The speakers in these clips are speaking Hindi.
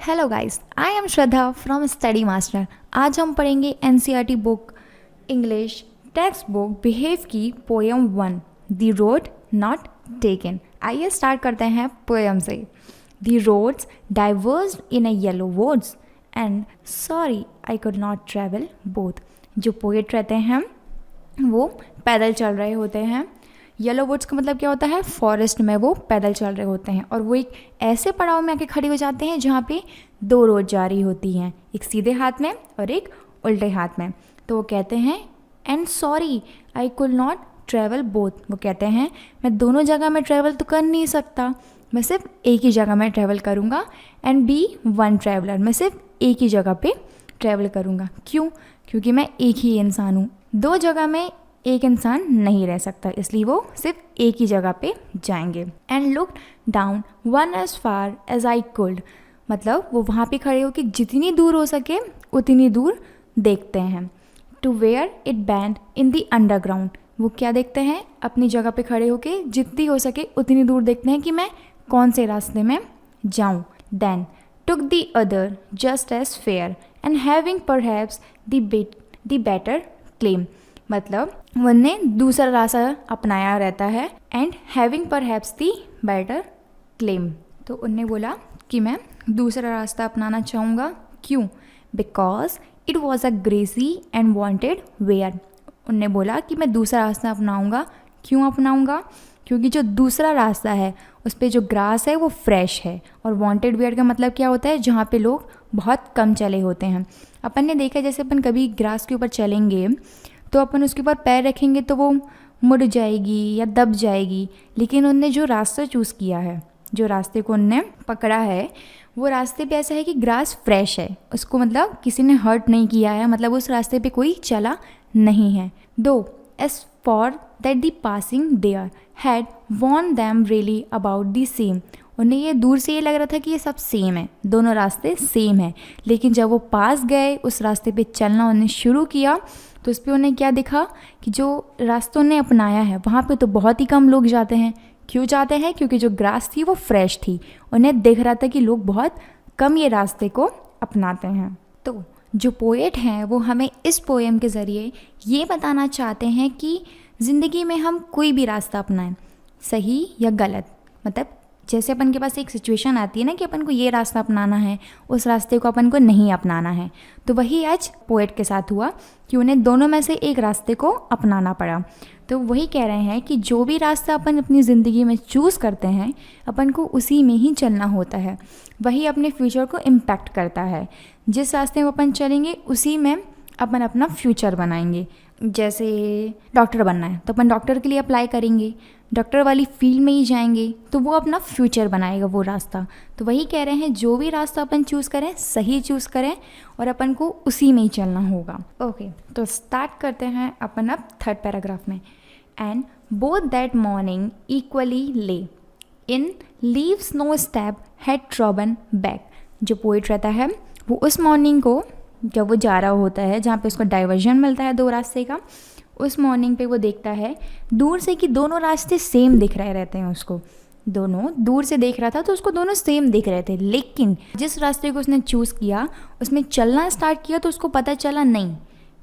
Hello guys, I am Shraddha from Study Master. आज हम पढ़ेंगे NCERT book English text book Beehive की poem 1 the road not taken. आइए स्टार्ट करते हैं पोएम से। The roads diverged in a yellow woods and sorry I could not travel both. जो पोएट रहते हैं वो पैदल चल रहे होते हैं। येलो वुड्स का मतलब क्या होता है? फॉरेस्ट में वो पैदल चल रहे होते हैं और वो एक ऐसे पड़ाव में आके खड़े हो जाते हैं जहाँ पे दो रोड जा रही होती हैं, एक सीधे हाथ में और एक उल्टे हाथ में। तो वो कहते हैं and sorry I could not travel both. वो कहते हैं मैं दोनों जगह में ट्रैवल तो कर नहीं सकता, मैं सिर्फ एक ही जगह में ट्रैवल करूँगा। एंड बी वन ट्रैवलर, मैं सिर्फ एक ही जगह पे ट्रैवल करूँगा। क्यों? क्योंकि मैं एक ही इंसान हूँ, दो जगह में एक इंसान नहीं रह सकता, इसलिए वो सिर्फ एक ही जगह पे जाएंगे। And look down one as far as I could, मतलब वो वहाँ पे खड़े होकर जितनी दूर हो सके उतनी दूर देखते हैं। To where it bent in the underground, वो क्या देखते हैं? अपनी जगह पे खड़े होकर जितनी हो सके उतनी दूर देखते हैं कि मैं कौन से रास्ते में जाऊँ। Then took the other just as fair and having perhaps the better claim, मतलब उनने दूसरा रास्ता अपनाया रहता है। And having perhaps the better claim, तो उनने बोला कि मैं दूसरा रास्ता अपनाना चाहूँगा। क्यों? Because it was a grassy and wanted wear. उनने बोला कि मैं दूसरा रास्ता अपनाऊँगा। क्यों अपनाऊँगा? क्योंकि जो दूसरा रास्ता है उस पर जो ग्रास है वो फ्रेश है। और वांटेड वेयर का मतलब क्या होता है? जहाँ पे लोग बहुत कम चले होते हैं। अपन ने देखा जैसे अपन कभी ग्रास के ऊपर चलेंगे तो अपन उसके ऊपर पैर रखेंगे तो वो मुड़ जाएगी या दब जाएगी, लेकिन उनने जो रास्ता चूज़ किया है, जो रास्ते को उनने पकड़ा है, वो रास्ते पे ऐसा है कि ग्रास फ्रेश है, उसको मतलब किसी ने हर्ट नहीं किया है, मतलब उस रास्ते पे कोई चला नहीं है। Though as for that the passing there had worn them really about the same, उन्हें ये दूर से ये लग रहा था कि ये सब सेम है, दोनों रास्ते सेम है, लेकिन जब वो पास गए, उस रास्ते पे चलना उन्हें शुरू किया, तो उस पर उन्हें क्या दिखा कि जो रास्तों ने अपनाया है वहाँ पे तो बहुत ही कम लोग जाते हैं। क्यों जाते हैं? क्योंकि जो ग्रास थी वो फ्रेश थी। उन्हें दिख रहा था कि लोग बहुत कम ये रास्ते को अपनाते हैं। तो जो पोएट हैं वो हमें इस पोएम के ज़रिए ये बताना चाहते हैं कि ज़िंदगी में हम कोई भी रास्ता अपनाएं, सही या गलत, मतलब जैसे अपन के पास एक सिचुएशन आती है ना कि अपन को ये रास्ता अपनाना है, उस रास्ते को अपन को नहीं अपनाना है, तो वही आज पोएट के साथ हुआ कि उन्हें दोनों में से एक रास्ते को अपनाना पड़ा। तो वही कह रहे हैं कि जो भी रास्ता अपन अपनी ज़िंदगी में चूज़ करते हैं अपन को उसी में ही चलना होता है, वही अपने फ्यूचर को इम्पैक्ट करता है। जिस रास्ते में अपन चलेंगे उसी में अपन अपना फ्यूचर बनाएंगे। जैसे डॉक्टर बनना है तो अपन डॉक्टर के लिए अप्लाई करेंगे, डॉक्टर वाली फील्ड में ही जाएंगे, तो वो अपना फ्यूचर बनाएगा वो रास्ता। तो वही कह रहे हैं जो भी रास्ता अपन चूज़ करें सही चूज़ करें और अपन को उसी में ही चलना होगा। ओके, तो स्टार्ट करते हैं अपन अब थर्ड पैराग्राफ में। And both that morning equally lay in leaves no step had trodden back. जो पोइट रहता है वो उस मॉर्निंग को, जब वो जा रहा होता है जहाँ पे उसको डाइवर्जन मिलता है दो रास्ते का, उस मॉर्निंग पे वो देखता है दूर से कि दोनों रास्ते सेम दिख रहे रहते हैं उसको। दोनों दूर से देख रहा था तो उसको दोनों सेम दिख रहे थे, लेकिन जिस रास्ते को उसने चूज़ किया उसमें चलना स्टार्ट किया तो उसको पता चला नहीं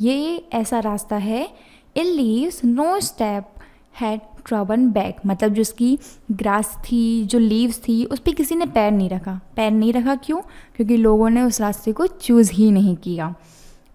ये ऐसा रास्ता है। It leaves no step had trodden back, मतलब जो उसकी ग्रास थी, जो लीव्स थी, उस पर किसी ने पैर नहीं रखा। पैर नहीं रखा क्यों? क्योंकि लोगों ने उस रास्ते को चूज़ ही नहीं किया।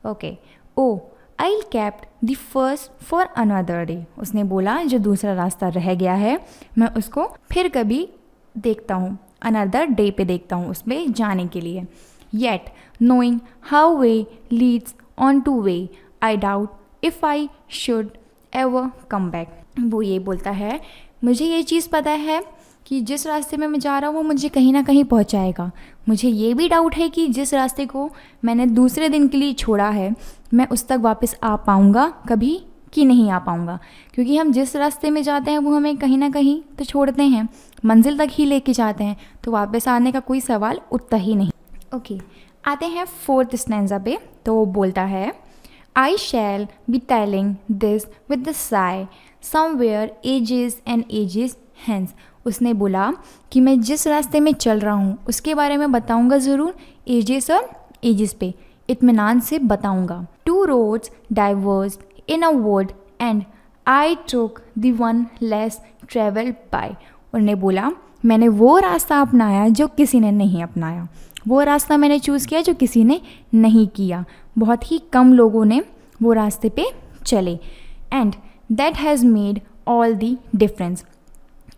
Okay, oh I kept the first for another day, उसने बोला जो दूसरा रास्ता रह गया है मैं उसको फिर कभी देखता हूँ, अनदर डे पे देखता हूँ उसमें जाने के लिए। Yet knowing how way leads on two way I doubt if I should ever come back. वो ये बोलता है मुझे ये चीज़ पता है कि जिस रास्ते में मैं जा रहा हूँ वो मुझे कहीं ना कहीं पहुँचाएगा। मुझे ये भी डाउट है कि जिस रास्ते को मैंने दूसरे दिन के लिए छोड़ा है मैं उस तक वापस आ पाऊँगा कभी कि नहीं आ पाऊँगा, क्योंकि हम जिस रास्ते में जाते हैं वो हमें कहीं ना कहीं तो छोड़ते हैं, मंजिल तक ही लेके जाते हैं, तो वापस आने का कोई सवाल उठता ही नहीं। ओके, आते हैं फोर्थ स्टैंजा पे। तो वो बोलता है I shall be telling this with the sigh somewhere ages and ages hence। उसने बोला कि मैं जिस रास्ते में चल रहा हूँ उसके बारे में बताऊँगा ज़रूर, एजेस और एजेस पे इत्मीनान से बताऊँगा। 2 roads diverged in a wood and I took the one less traveled by। उन्होंने बोला मैंने वो रास्ता अपनाया जो किसी ने नहीं अपनाया, वो रास्ता मैंने चूज़ किया जो किसी ने नहीं किया, बहुत ही कम लोगों ने वो रास्ते पे चले। And that has made all the difference.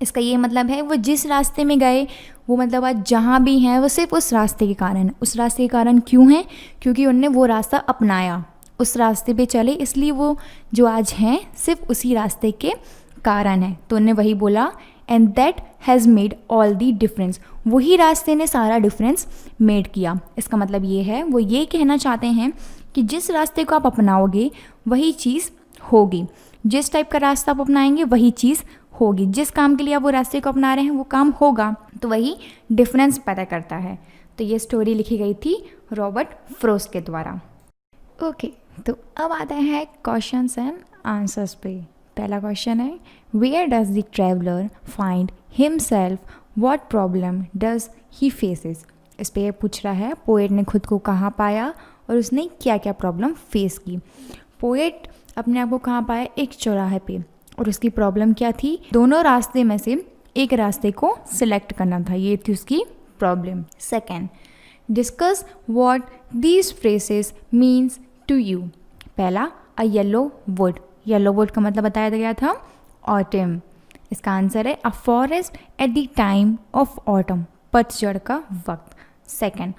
इसका ये मतलब है वो जिस रास्ते में गए वो मतलब आज जहाँ भी हैं वो सिर्फ उस रास्ते के कारण। उस रास्ते के कारण क्यों है? क्योंकि उनने वो रास्ता अपनाया, उस रास्ते पे चले, इसलिए वो जो आज हैं सिर्फ उसी रास्ते के कारण है। तो उन्होंने वही बोला and that has made all the difference, वही रास्ते ने सारा डिफरेंस मेड किया। इसका मतलब ये है वो ये कहना चाहते हैं कि जिस रास्ते को आप अपनाओगे वही चीज़ होगी, जिस टाइप का रास्ता आप अपनाएंगे वही चीज़ होगी, जिस काम के लिए आप वो रास्ते को अपना रहे हैं वो काम होगा। तो वही डिफरेंस पैदा करता है। तो ये स्टोरी लिखी गई थी रॉबर्ट फ्रोस्ट के द्वारा। ओके, तो अब आता है क्वेश्चंस एंड आंसर्स पे। पहला क्वेश्चन है where does the traveller find himself, what problem does he faces. इस पे पूछ रहा है पोएट ने खुद को कहाँ पाया और उसने क्या क्या प्रॉब्लम फेस की। पोएट अपने आप को कहाँ पाया? एक चौराहे पे, और उसकी प्रॉब्लम क्या थी? दोनों रास्ते में से एक रास्ते को सिलेक्ट करना था, ये थी उसकी problem. Second, discuss what these phrases means to you. पहला, a yellow wood, yellow wood का मतलब बताया गया था ऑटम। इसका आंसर है a forest at the time of autumn, पतझड़ का वक्त। Second,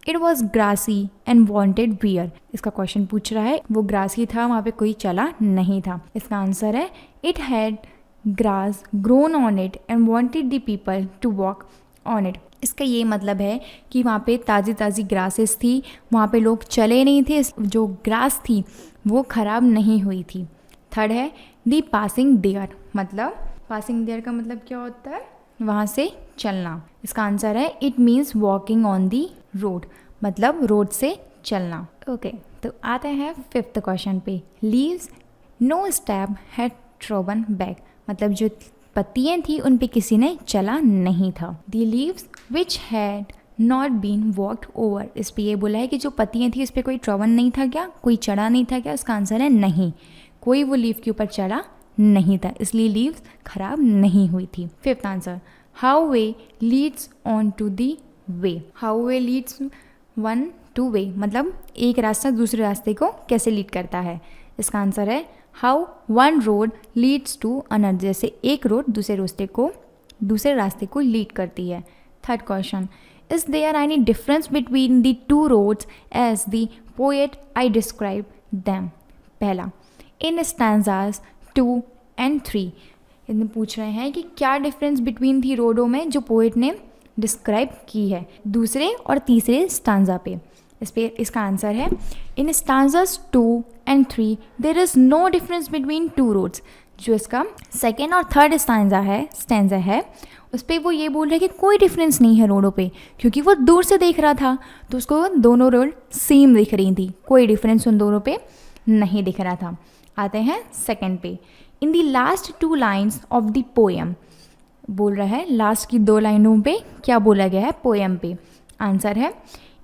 it was grassy and wanted bear. इसका क्वेश्चन पूछ रहा है वो ग्रासी था, वहाँ पे कोई चला नहीं था। इसका आंसर है it had grass grown on it and wanted the people to walk on it. इसका ये मतलब है कि वहाँ पे ताज़ी ताज़ी ग्रासेस थी, वहाँ पे लोग चले नहीं थे, जो ग्रास थी वो ख़राब नहीं हुई थी। थर्ड है दी पासिंग देयर, मतलब पासिंग देयर का मतलब क्या होता है? वहाँ से चलना। इसका आंसर है it means walking on the road, मतलब रोड से चलना। ओके, तो आते हैं फिफ्थ क्वेश्चन पे। Leaves no step had trodden back, मतलब जो पत्तियाँ थी उन पे किसी ने चला नहीं था। The leaves which had not been walked over, इस पे ये बोला है कि जो पत्तियाँ थी उस पर कोई ट्रोबन नहीं था क्या, कोई चढ़ा नहीं था क्या? उसका आंसर है नहीं, कोई वो लीव के ऊपर चढ़ा नहीं था, इसलिए लीव्स खराब नहीं हुई थी। Fifth answer, how way leads on to the way. How way leads one to way, मतलब एक रास्ता दूसरे रास्ते को कैसे लीड करता है। इसका आंसर है how one road leads to another, जैसे एक रोड दूसरे रास्ते को लीड करती है। Third question, is there any difference between the two roads as the poet I describe them. पहला, इन स्टैंजास 2 and 3, इन्हें पूछ रहे हैं कि क्या डिफरेंस बिटवीन थी रोडों में जो पोएट ने डिस्क्राइब की है दूसरे और तीसरे स्टांजा पे। इसका आंसर है in stanzas 2 and 3 there is no difference between two roads. जो इसका सेकेंड और थर्ड स्टैंजा है उस पर वो ये बोल रहे हैं कि कोई डिफरेंस नहीं है रोडों पे, क्योंकि वो दूर से देख रहा था तो उसको दोनों रोड सेम दिख रही थी, कोई डिफरेंस उन दोनों पे नहीं दिख रहा था। आते हैं सेकेंड पे। इन the last 2 lines of the poem, बोल रहा है लास्ट की 2 लाइनों पे क्या बोला गया है पोएम पे। आंसर है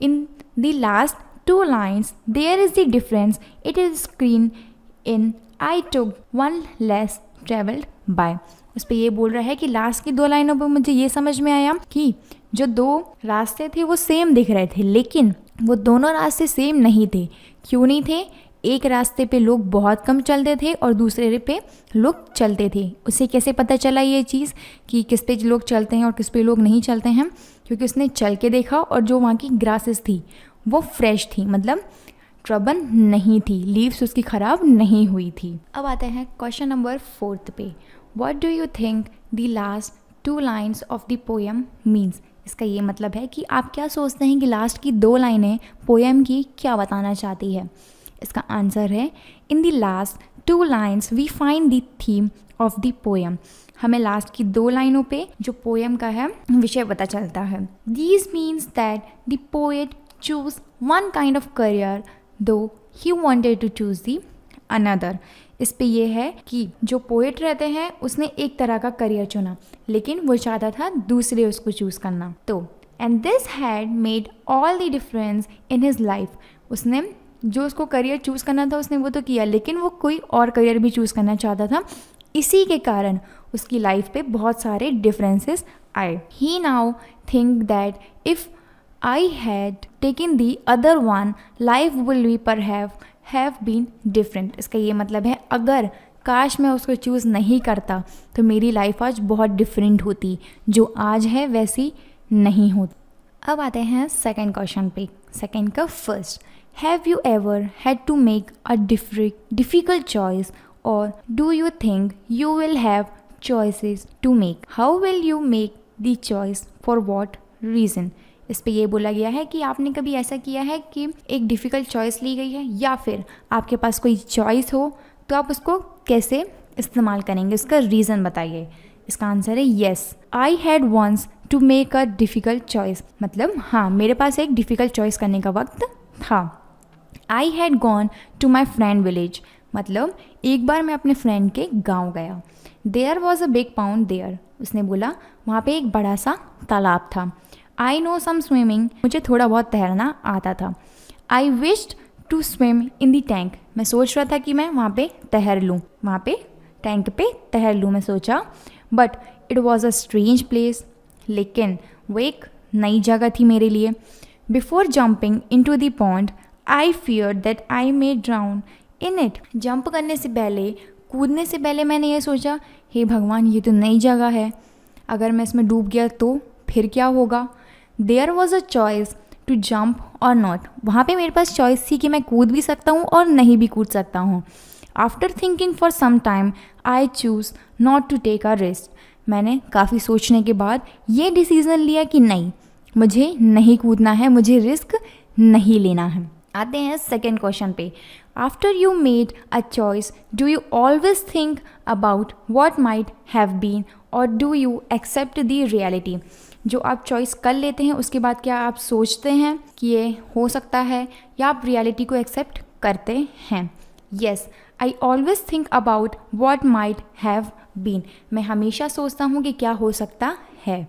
in the last 2 lines there is the difference, it is screen in I took one less travelled by. उस पर ये बोल रहा है कि लास्ट की 2 लाइनों पे मुझे ये समझ में आया कि जो 2 रास्ते थे वो सेम दिख रहे थे, लेकिन वो दोनों रास्ते सेम नहीं थे। क्यों नहीं थे? एक रास्ते पे लोग बहुत कम चलते थे और दूसरे पे लोग चलते थे। उसे कैसे पता चला ये चीज़ कि किस पे लोग चलते हैं और किस पे लोग नहीं चलते हैं? क्योंकि उसने चल के देखा और जो वहाँ की ग्रासेस थी वो फ्रेश थी, मतलब ट्रबल नहीं थी, लीव्स उसकी ख़राब नहीं हुई थी। अब आते हैं क्वेश्चन नंबर 4 पे। What do you think the last 2 lines of the poem means. इसका ये मतलब है कि आप क्या सोचते हैं कि लास्ट की 2 लाइनें पोएम की क्या बताना चाहती है। इसका आंसर है in the last 2 lines we find the theme of the poem. हमें लास्ट की 2 लाइनों पे जो पोएम का है विषय पता चलता है। These means that the poet choose one kind of career though he wanted to choose the another. इस पे ये है कि जो पोएट रहते हैं उसने एक तरह का करियर चुना, लेकिन वो चाहता था दूसरे उसको चूज़ करना। तो and this had made all the difference in his life. उसने जो उसको करियर चूज़ करना था उसने वो तो किया, लेकिन वो कोई और करियर भी चूज़ करना चाहता था। इसी के कारण उसकी लाइफ पे बहुत सारे डिफरेंसेस आए। He now think that if I had taken the other one, life will be perhaps have been different। इसका ये मतलब है अगर काश मैं उसको चूज़ नहीं करता तो मेरी लाइफ आज बहुत डिफरेंट होती, जो आज है वैसी नहीं होती। अब आते हैं सेकंड क्वेश्चन पे। सेकंड का first, have you ever had to make a difficult choice और do you think you will have choices to make? How will you make the choice, for what reason? इस पे ये बोला गया है कि आपने कभी ऐसा किया है कि एक डिफ़िकल्ट चॉइस ली गई है, या फिर आपके पास कोई चॉइस हो तो आप उसको कैसे इस्तेमाल करेंगे, उसका रीज़न बताइए। इसका आंसर है yes, I had once to make a difficult choice. मतलब हाँ, मेरे पास एक डिफ़िकल्ट चॉइस करने का वक्त था। I had gone to my friend village. मतलब एक बार मैं अपने फ्रेंड के गाँव गया। There was a big pound there. उसने बोला वहाँ पे एक बड़ा सा तालाब था। I know some swimming. मुझे थोड़ा बहुत तैरना आता था। I wished to swim in the tank. मैं सोच रहा था कि मैं वहाँ पे तैर लूँ, वहाँ पे टैंक पे तैर लूँ, मैं सोचा। But it was a strange place. लेकिन वो एक नई जगह थी मेरे लिए। Before jumping into the pond I fear that I may drown in it. Jump करने से पहले, कूदने से पहले मैंने ये सोचा, हे भगवान ये तो नई जगह है, अगर मैं इसमें डूब गया तो फिर क्या होगा? There was a choice to jump और नॉट। वहाँ पे मेरे पास चॉइस थी कि मैं कूद भी सकता हूँ और नहीं भी कूद सकता हूँ। After thinking for some time I choose not to take a risk. मैंने काफ़ी सोचने के बाद ये डिसीज़न लिया कि नहीं, मुझे नहीं कूदना है, मुझे रिस्क नहीं लेना है। आते हैं सेकेंड क्वेश्चन पे। After you made a choice do you always think about what might have been और do you accept the reality? जो आप चॉइस कर लेते हैं उसके बाद क्या आप सोचते हैं कि ये हो सकता है, या आप रियलिटी को एक्सेप्ट करते हैं? Yes, I always think about what might have been. मैं हमेशा सोचता हूँ कि क्या हो सकता है।